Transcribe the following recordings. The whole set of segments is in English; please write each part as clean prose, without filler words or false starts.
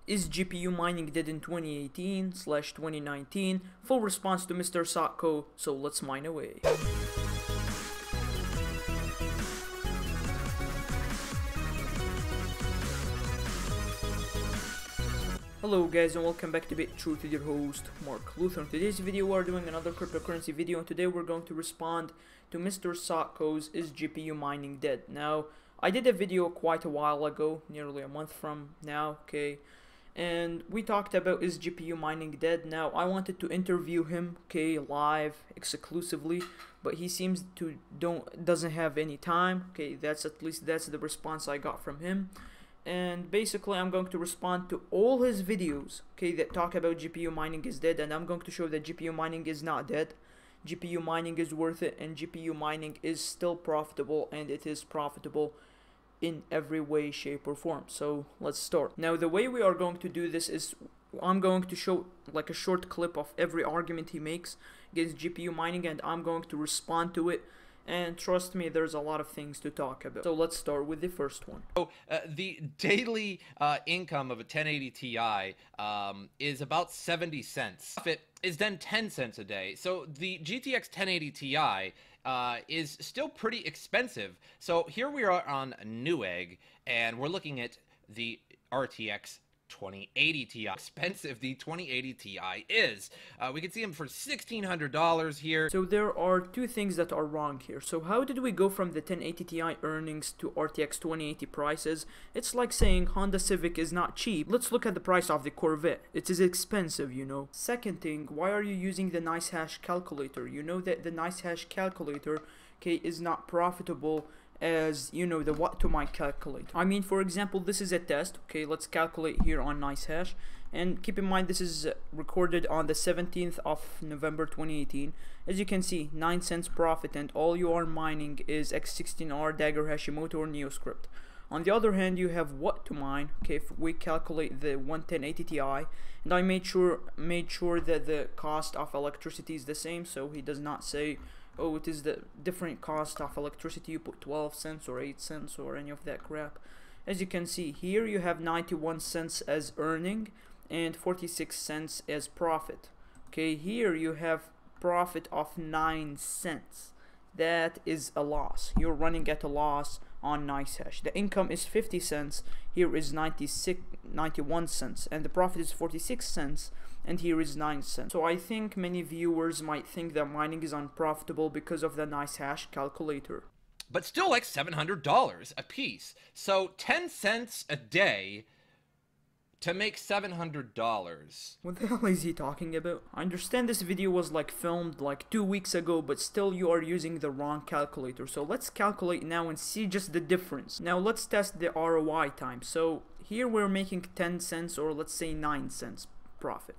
Is GPU mining dead in 2018/2019? Full response to Mr. Sotko, so let's mine away. Hello guys and welcome back to Truth with your host Mark Luther. In today's video we are doing another cryptocurrency video, and today we're going to respond to Mr. Sotko's "Is GPU mining dead?" Now, I did a video quite a while ago, nearly a month from now, okay, and we talked about is GPU mining dead. Now I wanted to interview him, okay, live, exclusively, but he seems to doesn't have any time, okay. That's the response I got from him. And basically I'm going to respond to all his videos, okay, that talk about GPU mining is dead, and I'm going to show that GPU mining is not dead. GPU mining is worth it, and GPU mining is still profitable, and it is profitable in every way, shape or form. So let's start. Now the way we are going to do this is I'm going to show like a short clip of every argument he makes against GPU mining, and I'm going to respond to it. And trust me, there's a lot of things to talk about. So let's start with the first one. So the daily income of a 1080 Ti is about 70 cents. Profit is then 10 cents a day. So the GTX 1080 Ti is still pretty expensive. So here we are on Newegg, and we're looking at the RTX 2080 Ti. Expensive the 2080 Ti is. We can see them for $1,600 here. So there are two things that are wrong here. So how did we go from the 1080 Ti earnings to RTX 2080 prices? It's like saying Honda Civic is not cheap. Let's look at the price of the Corvette. It is expensive, you know. Second thing, why are you using the NiceHash calculator? You know that the NiceHash calculator, okay, is not profitable as, you know, the what to mine calculator. I mean, for example, this is a test, okay. Let's calculate here on NiceHash, and keep in mind this is recorded on the 17th of November 2018. As you can see, 9 cents profit, and all you are mining is X16R, Dagger, Hashimoto, or Neoscript. On the other hand, you have what to mine, okay. If we calculate the 1080 Ti, and I made sure that the cost of electricity is the same, so he does not say, oh, it is the different cost of electricity, you put 12 cents or 8 cents or any of that crap. As you can see here, you have 91 cents as earning and 46 cents as profit. Okay, here you have profit of 9 cents. That is a loss. You're running at a loss on NiceHash. The income is 50 cents, here is 91 cents, and the profit is 46 cents, and here is 9 cents. So I think many viewers might think that mining is unprofitable because of the NiceHash calculator. But still like $700 a piece. So 10 cents a day to make $700. What the hell is he talking about? I understand this video was like filmed like 2 weeks ago, but still you are using the wrong calculator. So let's calculate now and see just the difference. Now let's test the ROI time. So here we're making 10 cents, or let's say 9 cents profit.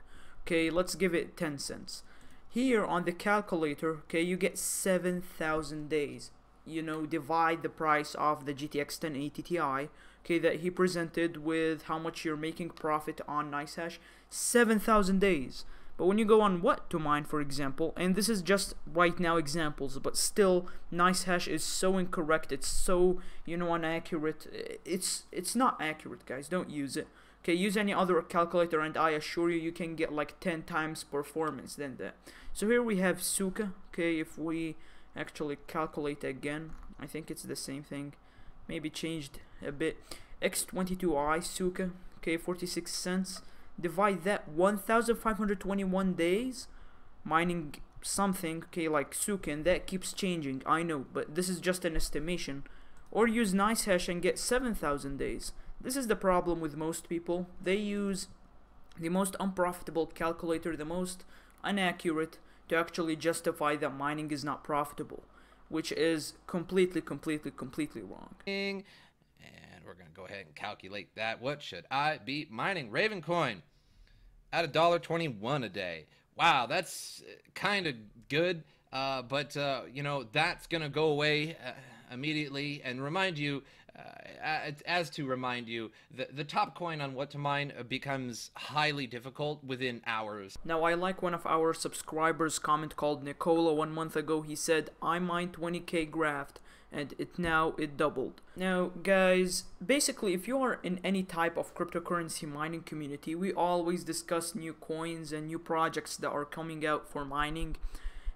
Okay, let's give it 10 cents. Here on the calculator, okay, you get 7,000 days. You know, divide the price of the GTX 1080 Ti, okay, that he presented with how much you're making profit on NiceHash, 7,000 days. But when you go on what to mine, for example, and this is just right now examples, but still NiceHash is so incorrect, it's so, you know, inaccurate. It's not accurate, guys. Don't use it. Okay, use any other calculator and I assure you, you can get like 10 times performance than that. So here we have Suka. Okay, if we actually calculate again, I think it's the same thing, maybe changed a bit. X22i Suka, okay, 46 cents. Divide that 1,521 days mining something, okay, like Suka, and that keeps changing, I know, but this is just an estimation. Or use NiceHash and get 7,000 days. This is the problem with most people. They use the most unprofitable calculator, the most inaccurate, to actually justify that mining is not profitable, which is completely wrong. And we're going to go ahead and calculate that. What should I be mining? Ravencoin at $1.21 a day. Wow, that's kind of good, but you know, that's going to go away immediately. And remind you, the top coin on what to mine becomes highly difficult within hours. Now I like one of our subscribers' comment called Nicola 1 month ago. He said, I mined 20k graft and it doubled. Now guys, basically if you are in any type of cryptocurrency mining community, we always discuss new coins and new projects that are coming out for mining,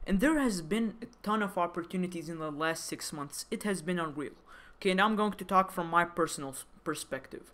and there has been a ton of opportunities in the last 6 months. It has been unreal. Okay, now I'm going to talk from my personal perspective.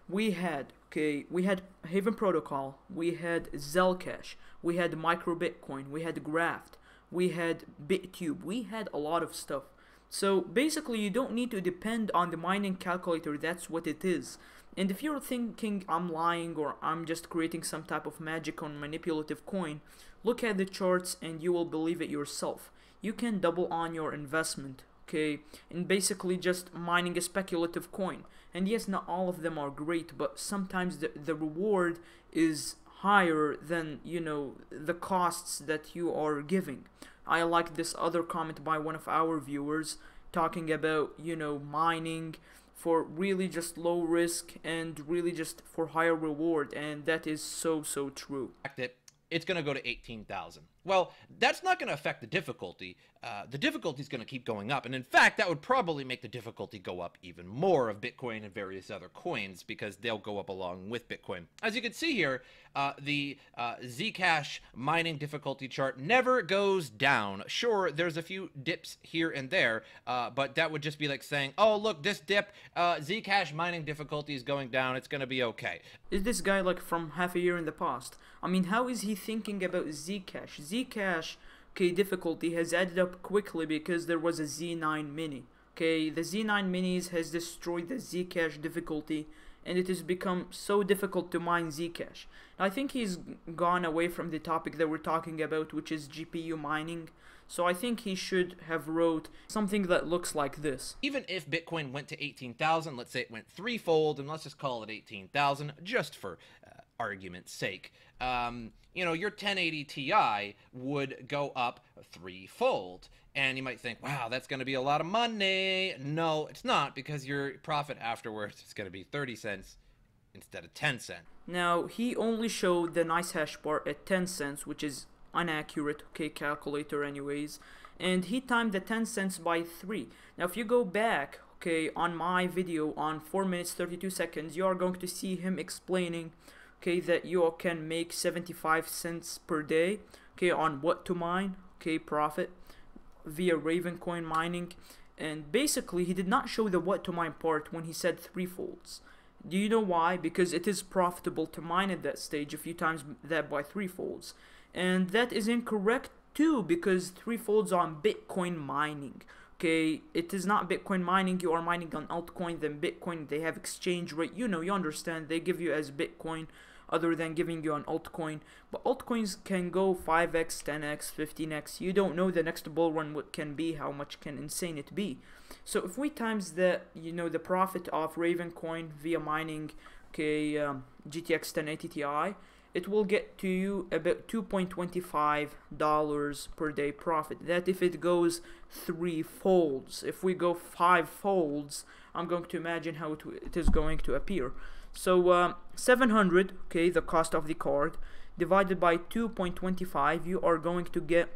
We had Haven Protocol, we had Zcash, we had Micro Bitcoin, we had Graft, we had BitTube, we had a lot of stuff. So basically you don't need to depend on the mining calculator, that's what it is. And if you're thinking I'm lying or I'm just creating some type of magic or manipulative coin, look at the charts and you will believe it yourself. You can double on your investment, okay, and basically just mining a speculative coin. And yes, not all of them are great, but sometimes the reward is higher than, you know, the costs that you are giving. I like this other comment by one of our viewers talking about, you know, mining for really just low risk and really just for higher reward, and that is so true. It's going to go to 18,000. Well, that's not going to affect the difficulty. The difficulty is going to keep going up. And in fact, that would probably make the difficulty go up even more of Bitcoin and various other coins, because they'll go up along with Bitcoin. As you can see here, the Zcash mining difficulty chart never goes down. Sure, there's a few dips here and there, but that would just be like saying, oh, look, this dip, Zcash mining difficulty is going down. It's going to be okay. Is this guy like from half a year in the past? I mean, how is he thinking about Zcash? Zcash, okay, difficulty has added up quickly because there was a Z9 mini. Okay, the Z9 minis has destroyed the Zcash difficulty, and it has become so difficult to mine Zcash. I think he's gone away from the topic that we're talking about, which is GPU mining. So I think he should have wrote something that looks like this. Even if Bitcoin went to 18,000, let's say it went threefold, and let's just call it 18,000 just for argument's sake. You know, your 1080 Ti would go up threefold. And you might think, wow, that's going to be a lot of money. No, it's not, because your profit afterwards is going to be 30 cents instead of 10 cents. Now, he only showed the nice hash bar at 10 cents, which is inaccurate, okay, calculator anyways. And he timed the 10 cents by 3. Now, if you go back, okay, on my video on 4 minutes 32 seconds, you are going to see him explaining, okay, that you can make 75 cents per day, okay, on what to mine, okay, profit via Ravencoin mining. And basically he did not show the what to mine part when he said threefolds. Do you know why? Because it is profitable to mine at that stage if you times that by threefolds. And that is incorrect too, because threefolds on Bitcoin mining. Okay, it is not Bitcoin mining. You are mining on altcoin, then Bitcoin, they have exchange rate. You know, you understand, they give you as Bitcoin other than giving you an altcoin. But altcoins can go 5x, 10x, 15x. You don't know the next bull run what can be, how much can insane it be. So if we times the, you know, the profit of Ravencoin via mining, okay, GTX 1080 Ti, it will get to you about $2.25 per day profit. That if it goes threefolds. If we go fivefolds, I'm going to imagine how it is going to appear. So 700, okay, the cost of the card, divided by 2.25, you are going to get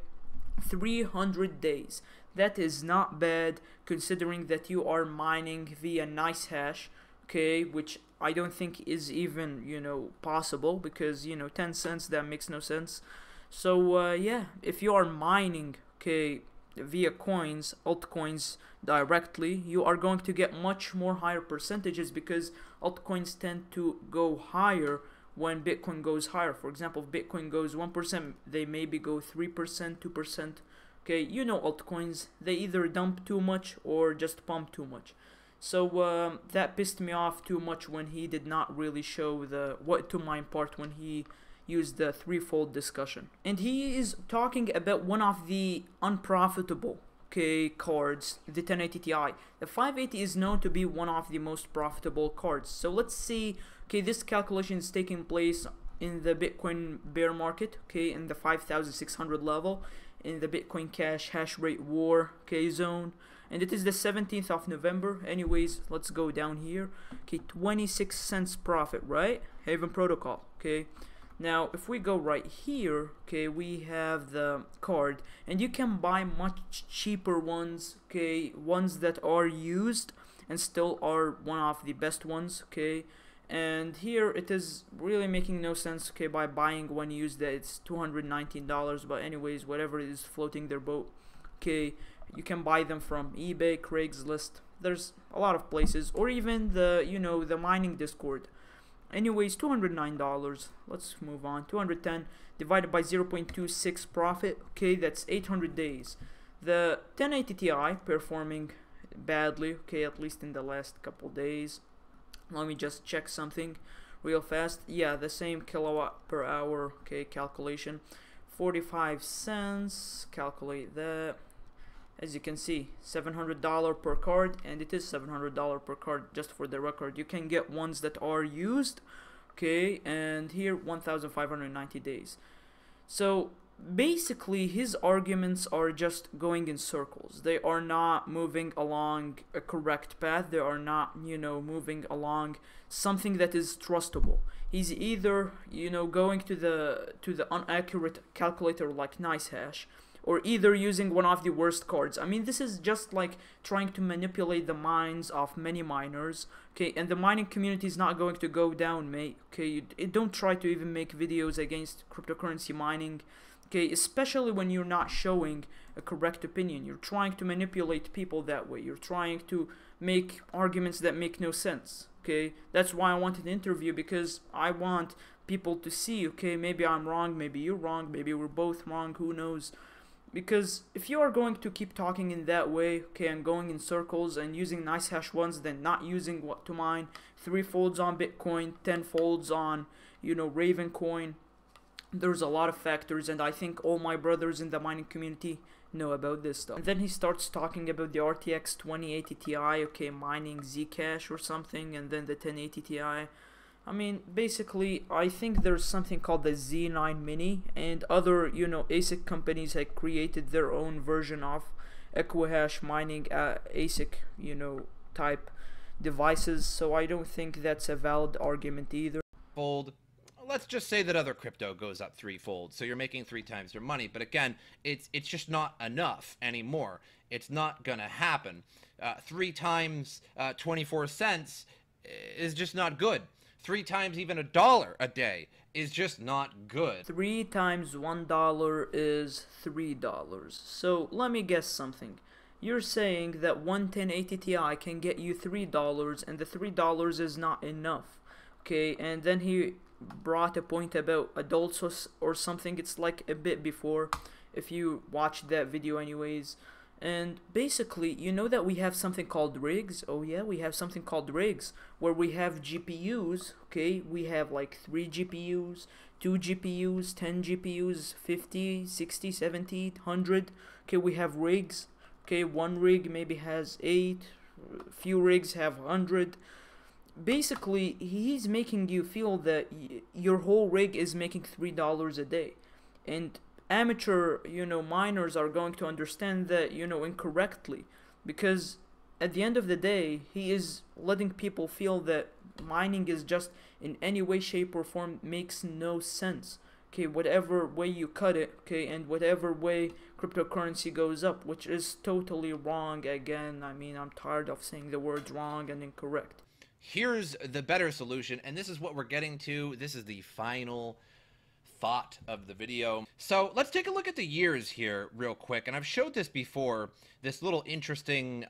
300 days. That is not bad, considering that you are mining via nice hash, okay, which I don't think is even, you know, possible, because, you know, 10 cents, that makes no sense. So yeah, if you are mining, okay, via coins, altcoins directly, you are going to get much more higher percentages, because altcoins tend to go higher when Bitcoin goes higher. For example, if Bitcoin goes 1%, they maybe go 3%, 2%. Okay, you know, altcoins, they either dump too much or just pump too much. So that pissed me off too much when he did not really show the what to mine part when he used the threefold discussion. And he is talking about one of the unprofitable, okay, cards, the 1080 Ti. The 580 is known to be one of the most profitable cards. So let's see, okay, this calculation is taking place in the Bitcoin bear market, okay, in the 5,600 level, in the Bitcoin Cash hash rate war, okay, zone. And it is the 17th of November. Anyways, let's go down here. Okay, 26 cents profit, right? Haven Protocol, okay. Now, if we go right here, okay, we have the card, and you can buy much cheaper ones, okay, ones that are used and still are one of the best ones, okay. And here it is really making no sense, okay, by buying one used that it's $219, but anyways, whatever it is floating their boat, okay. You can buy them from eBay, Craigslist, there's a lot of places, or even the, you know, the mining Discord. Anyways, $209. Let's move on. 210 divided by 0.26 profit. Okay, that's 800 days. The 1080 Ti performing badly. Okay, at least in the last couple days. Let me just check something real fast. Yeah, the same kilowatt per hour. Okay, calculation. 45 cents. Calculate that. As you can see, $700 per card, and it is $700 per card, just for the record. You can get ones that are used, okay, and here 1,590 days. So basically his arguments are just going in circles. They are not moving along a correct path. They are not, you know, moving along something that is trustable. He's either, you know, going to the inaccurate calculator like NiceHash, or either using one of the worst cards. I mean, this is just like trying to manipulate the minds of many miners, okay, and the mining community is not going to go down, mate, okay. You don't try to even make videos against cryptocurrency mining, okay, especially when you're not showing a correct opinion. You're trying to manipulate people that way. You're trying to make arguments that make no sense, okay. That's why I wanted an interview, because I want people to see, okay, maybe I'm wrong, maybe you're wrong, maybe we're both wrong, who knows. Because if you are going to keep talking in that way, okay, and going in circles and using NiceHash ones, then not using what to mine, 3 folds on Bitcoin, 10 folds on, you know, Raven coin, there's a lot of factors, and I think all my brothers in the mining community know about this stuff. And then he starts talking about the RTX 2080 Ti, okay, mining Zcash or something, and then the 1080 Ti. I mean, basically, I think there's something called the Z9 Mini, and other, you know, ASIC companies have created their own version of Equihash mining ASIC, you know, type devices, so I don't think that's a valid argument either. Fold. Let's just say that other crypto goes up 3-fold, so you're making 3 times your money. But again, it's just not enough anymore. It's not gonna happen. 3 times 24 cents is just not good. 3 times even $1 a day is just not good. 3 times $1 is $3. So let me guess something. You're saying that one 1080 Ti can get you $3, and the $3 is not enough, okay? And then he brought a point about adults or something. It's like a bit before, if you watched that video anyways. And basically, you know that we have something called rigs. Oh yeah, we have something called rigs, where we have GPUs, okay? We have like 3 GPUs, 2 GPUs, 10 GPUs, 50, 60, 70, 100. Okay, we have rigs. Okay, one rig maybe has 8, few rigs have 100. Basically, he's making you feel that your whole rig is making $3 a day. And amateur, you know, miners are going to understand that, you know, incorrectly, because at the end of the day, he is letting people feel that mining is just in any way, shape, or form makes no sense, okay, whatever way you cut it, okay, and whatever way cryptocurrency goes up, which is totally wrong. Again, I mean, I'm tired of saying the words wrong and incorrect. Here's the better solution, and this is what we're getting to. This is the final thought of the video. So let's take a look at the years here real quick, and I've showed this before, this little interesting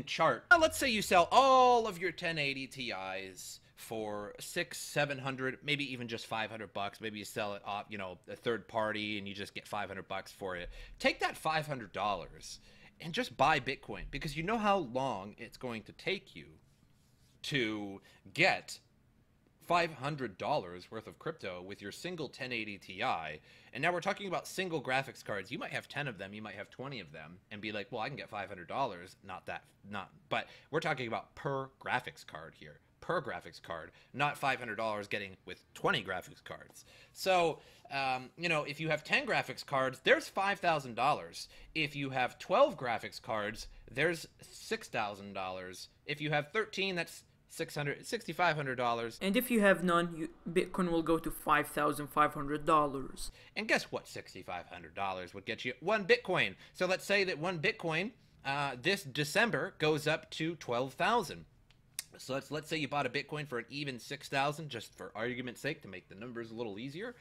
chart. Now, let's say you sell all of your 1080 Ti's for $600-700, maybe even just $500. Maybe you sell it off, you know, a third party, and you just get $500 for it. Take that $500 and just buy Bitcoin, because you know how long it's going to take you to get $500 worth of crypto with your single 1080 Ti. And now we're talking about single graphics cards. You might have 10 of them, you might have 20 of them, and be like, well, I can get $500. But we're talking about per graphics card here. Per graphics card, not $500 getting with 20 graphics cards. So, you know, if you have 10 graphics cards, there's $5,000. If you have 12 graphics cards, there's $6,000. If you have 13, that's $6,500. And if you have none, Bitcoin will go to $5,500. And guess what? $6,500 would get you one Bitcoin. So let's say that one Bitcoin this December goes up to 12,000. So let's say you bought a Bitcoin for an even 6,000, just for argument's sake, to make the numbers a little easier.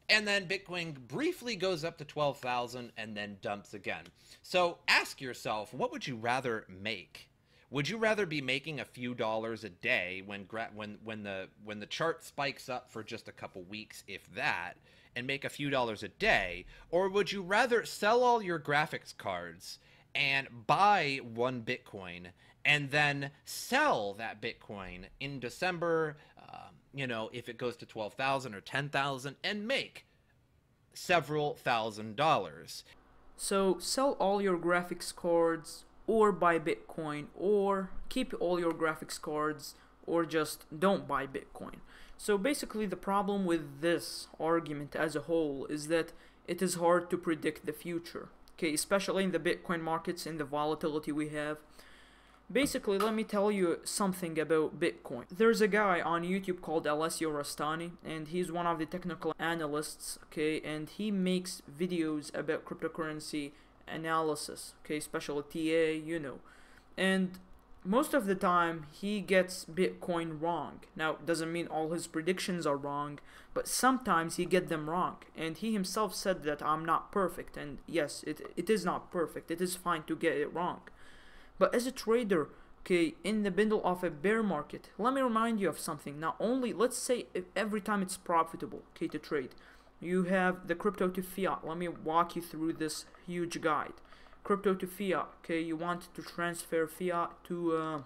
And then Bitcoin briefly goes up to 12,000 and then dumps again. So ask yourself, what would you rather make? Would you rather be making a few dollars a day when the chart spikes up for just a couple weeks, if that, and make a few dollars a day? Or would you rather sell all your graphics cards and buy one Bitcoin and then sell that Bitcoin in December, if it goes to 12,000 or 10,000, and make several $1,000s? So sell all your graphics cards, or buy Bitcoin, or keep all your graphics cards, or just don't buy Bitcoin. So basically the problem with this argument as a whole is that it is hard to predict the future, okay, especially in the Bitcoin markets and the volatility we have. Basically, let me tell you something about Bitcoin. There's a guy on YouTube called Alessio Rastani, and he's one of the technical analysts, okay, and he makes videos about cryptocurrency analysis, okay, especially TA, and most of the time he gets Bitcoin wrong. Now, doesn't mean all his predictions are wrong, but sometimes he get them wrong, and he himself said that I'm not perfect, and yes, it is not perfect. It is fine to get it wrong. But as a trader, okay, in the middle of a bear market, let me remind you of something. Not only, let's say every time it's profitable, okay, to trade, you have the crypto to fiat. Let me walk you through this huge guide. Crypto to fiat, okay, you want to transfer fiat to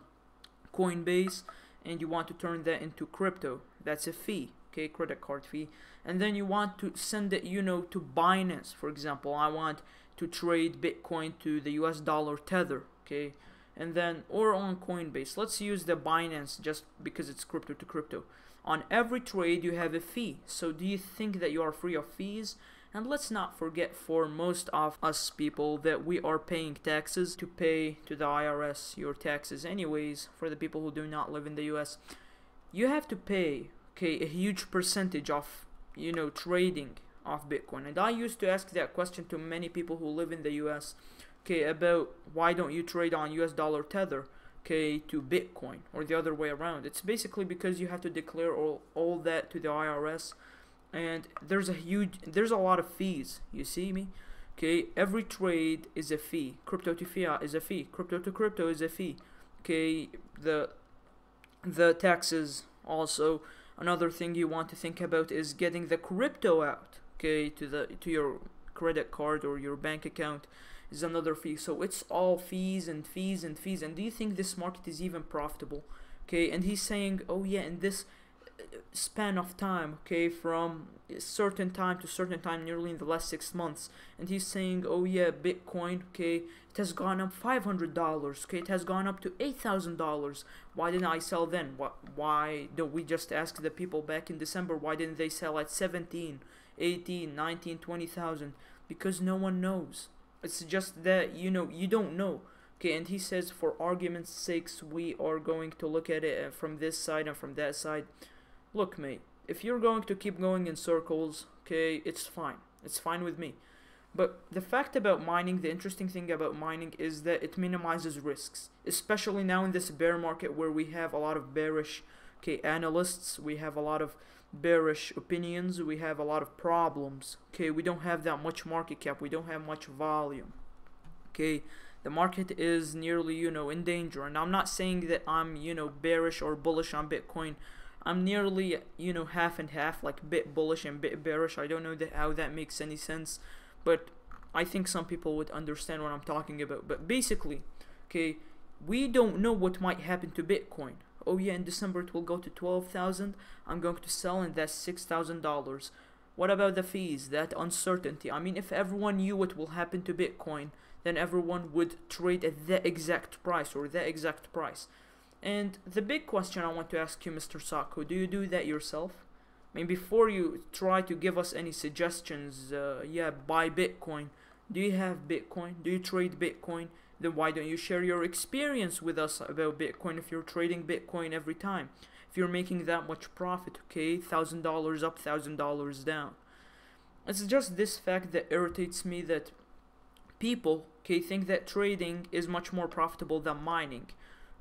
Coinbase, and you want to turn that into crypto. That's a fee, okay, credit card fee. And then you want to send it, to Binance, for example. I want to trade Bitcoin to the US dollar Tether, okay, and then, or on Coinbase. Let's use the Binance just because it's crypto to crypto. On every trade you have a fee. So do you think that you are free of fees? And let's not forget, for most of us people, that we are paying taxes to pay to the IRS your taxes anyways. For the people who do not live in the US, you have to pay, okay, a huge percentage of, trading of Bitcoin. And I used to ask that question to many people who live in the US, okay, about why don't you trade on US dollar Tether, okay, to Bitcoin, or the other way around. It's basically because you have to declare all that to the IRS, and there's a lot of fees, you see me? Okay, every trade is a fee. Crypto to fiat is a fee. Crypto to crypto is a fee. Okay, the taxes also. Another thing you want to think about is getting the crypto out, okay, to your credit card or your bank account is another fee. So it's all fees and fees and fees. And do you think this market is even profitable? Okay, and he's saying, oh yeah, in this span of time, okay, from certain time to certain time, nearly in the last 6 months, and he's saying, oh yeah, Bitcoin, okay, it has gone up $500, okay, it has gone up to $8,000. Why didn't I sell then? Why don't we just ask the people back in December, why didn't they sell at 17, 18, 19, 20,000? Because no one knows. It's just that, you don't know. Okay, and he says, for argument's sakes, we are going to look at it from this side and from that side. Look, mate, if you're going to keep going in circles, okay, it's fine. It's fine with me. But the fact about mining, the interesting thing about mining is that it minimizes risks. Especially now in this bear market where we have a lot of bearish, okay, analysts, we have a lot of bearish opinions, we have a lot of problems, okay, we don't have that much market cap, we don't have much volume, okay, the market is nearly, in danger. And I'm not saying that I'm, bearish or bullish on Bitcoin. I'm nearly, half and half, like bit bullish and bit bearish. I don't know how that makes any sense, but I think some people would understand what I'm talking about. But basically, okay, we don't know what might happen to Bitcoin. Oh yeah, in December it will go to 12,000. I'm going to sell, and that's $6,000. What about the fees? That uncertainty. I mean, if everyone knew what will happen to Bitcoin, then everyone would trade at that exact price or that exact price. And the big question I want to ask you, Mr. Sotko, do you do that yourself? I mean, before you try to give us any suggestions, buy Bitcoin. Do you have Bitcoin? Do you trade Bitcoin? then why don't you share your experience with us about Bitcoin if you're trading Bitcoin every time? If you're making that much profit, okay, $1,000 up, $1,000 down. It's just this fact that irritates me, that people, okay, think that trading is much more profitable than mining,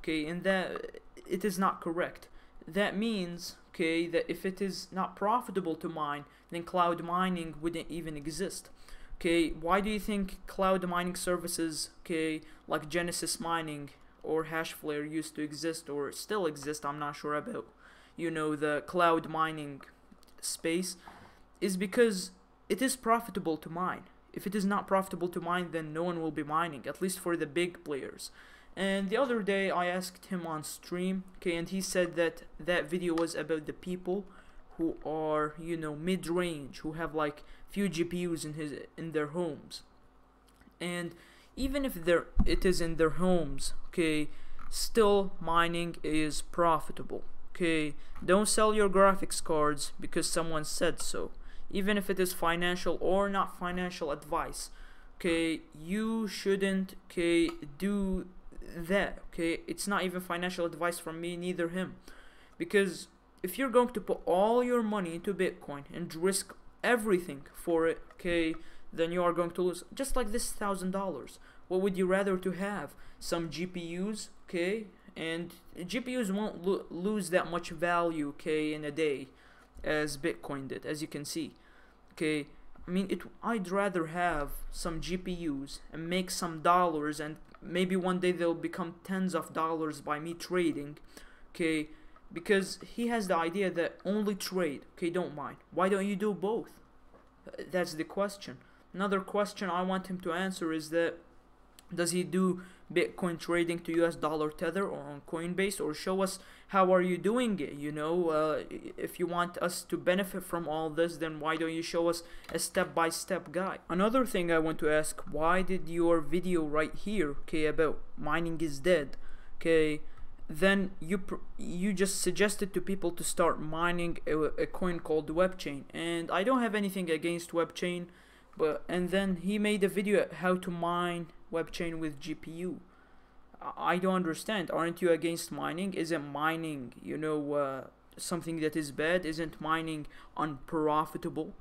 okay, and that it is not correct. That means, okay, that if it is not profitable to mine, then cloud mining wouldn't even exist. Okay, why do you think cloud mining services, okay, like Genesis Mining or Hashflare used to exist, or still exist? I'm not sure about, you know, the cloud mining space, is because it is profitable to mine. If it is not profitable to mine, then no one will be mining, at least for the big players. And the other day I asked him on stream, okay, and he said that that video was about the people who are, you know, mid-range, who have like few GPUs in their homes. And even if it is in their homes, okay, still mining is profitable. Okay, don't sell your graphics cards because someone said so. Even if it is financial or not financial advice, okay, you shouldn't, okay, do that. Okay, it's not even financial advice from me, neither him, because if you're going to put all your money into Bitcoin and risk everything for it, okay, then you are going to lose. Just like this $1,000, what would you rather to have? Some GPUs, okay, and GPUs won't lose that much value, okay, in a day as Bitcoin did, as you can see. Okay, I mean, I'd rather have some GPUs and make some dollars, and maybe one day they'll become tens of dollars by me trading, okay, because he has the idea that only trade, okay, don't mine. Why don't you do both? That's the question. Another question I want him to answer is that, does he do Bitcoin trading to US dollar Tether or on Coinbase, or show us how are you doing it, you know? If you want us to benefit from all this, then why don't you show us a step-by-step guide? Another thing I want to ask, why did your video right here, okay, about mining is dead, okay, then you just suggested to people to start mining a coin called WebChain, and I don't have anything against WebChain, and then he made a video how to mine WebChain with GPU. I don't understand. Aren't you against mining? Isn't mining, you know, something that is bad? Isn't mining unprofitable?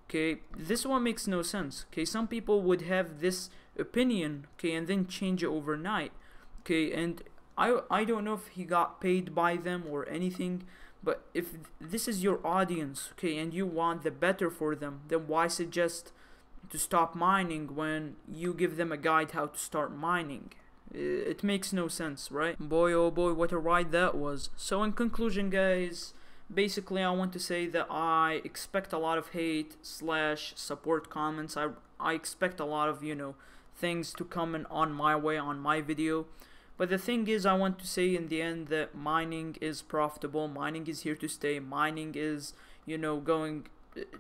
Okay, this one makes no sense. Okay, some people would have this opinion, okay, and then change it overnight. Okay, and I don't know if he got paid by them or anything, but if this is your audience, okay, and you want the better for them, then why suggest to stop mining when you give them a guide how to start mining? It makes no sense, right? Boy, oh boy, what a ride that was. So in conclusion, guys, basically I want to say that I expect a lot of hate / support comments. I expect a lot of, you know, things to come in on my way on my video. But the thing is, I want to say in the end that mining is profitable. Mining is here to stay. Mining is, you know, going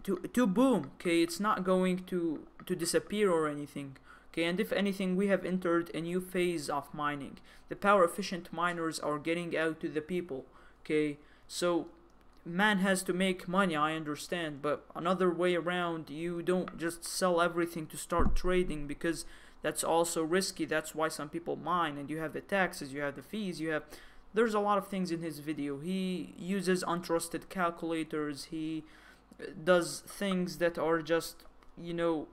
to boom. Okay, it's not going to disappear or anything. Okay, and if anything, we have entered a new phase of mining. The power efficient miners are getting out to the people. Okay, so man has to make money, I understand, but another way around, you don't just sell everything to start trading, because that's also risky. That's why some people mine, and you have the taxes, you have the fees, there's a lot of things in his video. He uses untrusted calculators, he does things that are just, you know,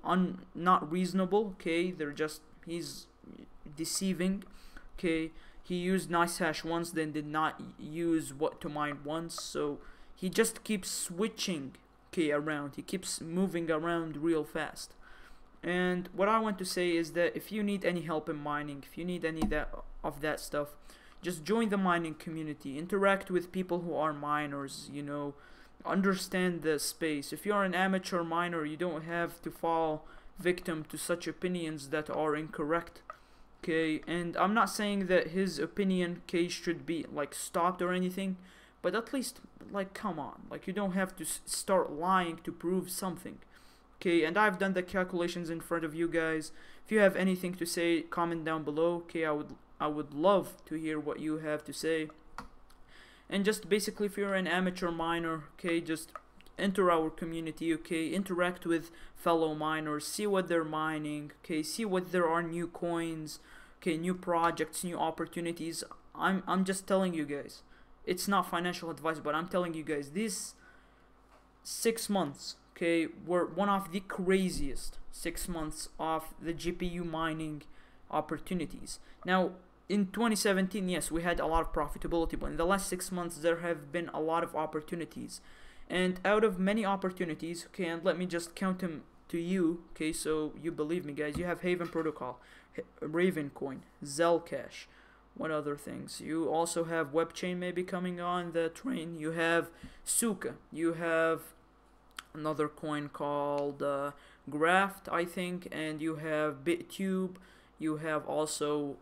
not reasonable. Okay, he's deceiving. Okay, he used nice hash once, then did not use what to mine once, so he just keeps switching, okay, around. He keeps moving around real fast. And what I want to say is that if you need any help in mining, if you need any of that stuff, just join the mining community, interact with people who are miners, you know, understand the space. If you're an amateur miner, you don't have to fall victim to such opinions that are incorrect. Okay, and I'm not saying that his opinion case should be like stopped or anything, but at least, like, come on, like, you don't have to start lying to prove something. Okay, and I've done the calculations in front of you guys. If you have anything to say, comment down below. Okay, I would love to hear what you have to say. And just basically, if you're an amateur miner, okay, just enter our community, okay, interact with fellow miners, see what they're mining, okay, see what there are new coins, okay, new projects, new opportunities. I'm just telling you guys, it's not financial advice, but I'm telling you guys, these 6 months, okay, were one of the craziest 6 months of the GPU mining opportunities. Now, in 2017, yes, we had a lot of profitability, but in the last 6 months, there have been a lot of opportunities. And out of many opportunities, okay, and let me just count them to you, okay, so you believe me, guys. You have Haven Protocol, Raven Coin, Zcash. What other things? You also have WebChain maybe coming on the train. You have Sotko. You have another coin called Graft, I think, and you have BitTube. You have also,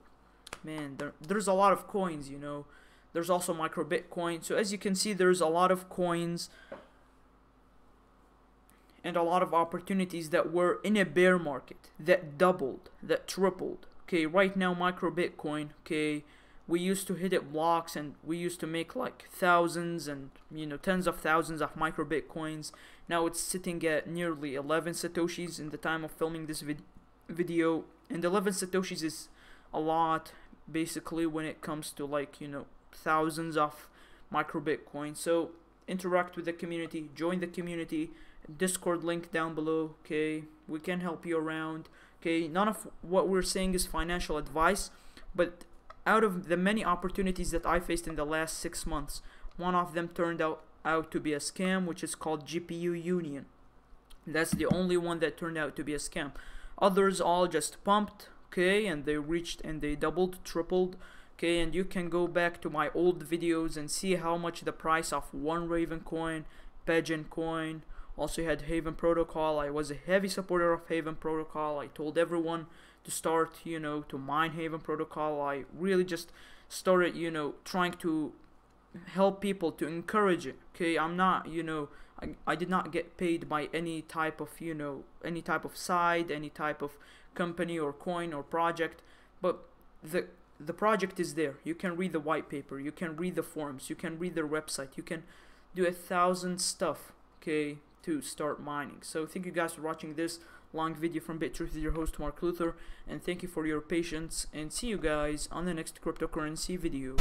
man, there's a lot of coins, you know. There's also micro Bitcoin. So as you can see, there's a lot of coins and a lot of opportunities that were in a bear market that doubled, that tripled. Okay, right now micro Bitcoin, okay, we used to hit it blocks and we used to make like thousands and, you know, tens of thousands of micro Bitcoins. Now it's sitting at nearly 11 satoshis in the time of filming this video, and 11 satoshis is a lot basically when it comes to, like, you know, thousands of micro Bitcoin. So interact with the community, join the community, Discord link down below. Okay, we can help you around. Okay, none of what we're saying is financial advice, but out of the many opportunities that I faced in the last 6 months, one of them turned out to be a scam, which is called GPU Union. That's the only one that turned out to be a scam. Others all just pumped, okay, and they reached and they doubled, tripled. Okay, and you can go back to my old videos and see how much the price of one Raven coin, Pigeon coin. Also, you had Haven Protocol. I was a heavy supporter of Haven Protocol. I told everyone to start, you know, to mine Haven Protocol. I really just started, you know, trying to help people, to encourage it. Okay, I'm not, you know, I did not get paid by any type of, you know, any type of side, any type of company or coin or project, but the project is there. You can read the white paper, you can read the forums, you can read their website, you can do 1,000 stuff, okay, to start mining. So thank you guys for watching this long video from BitTruth with your host Mark Luther, and thank you for your patience, and see you guys on the next cryptocurrency video.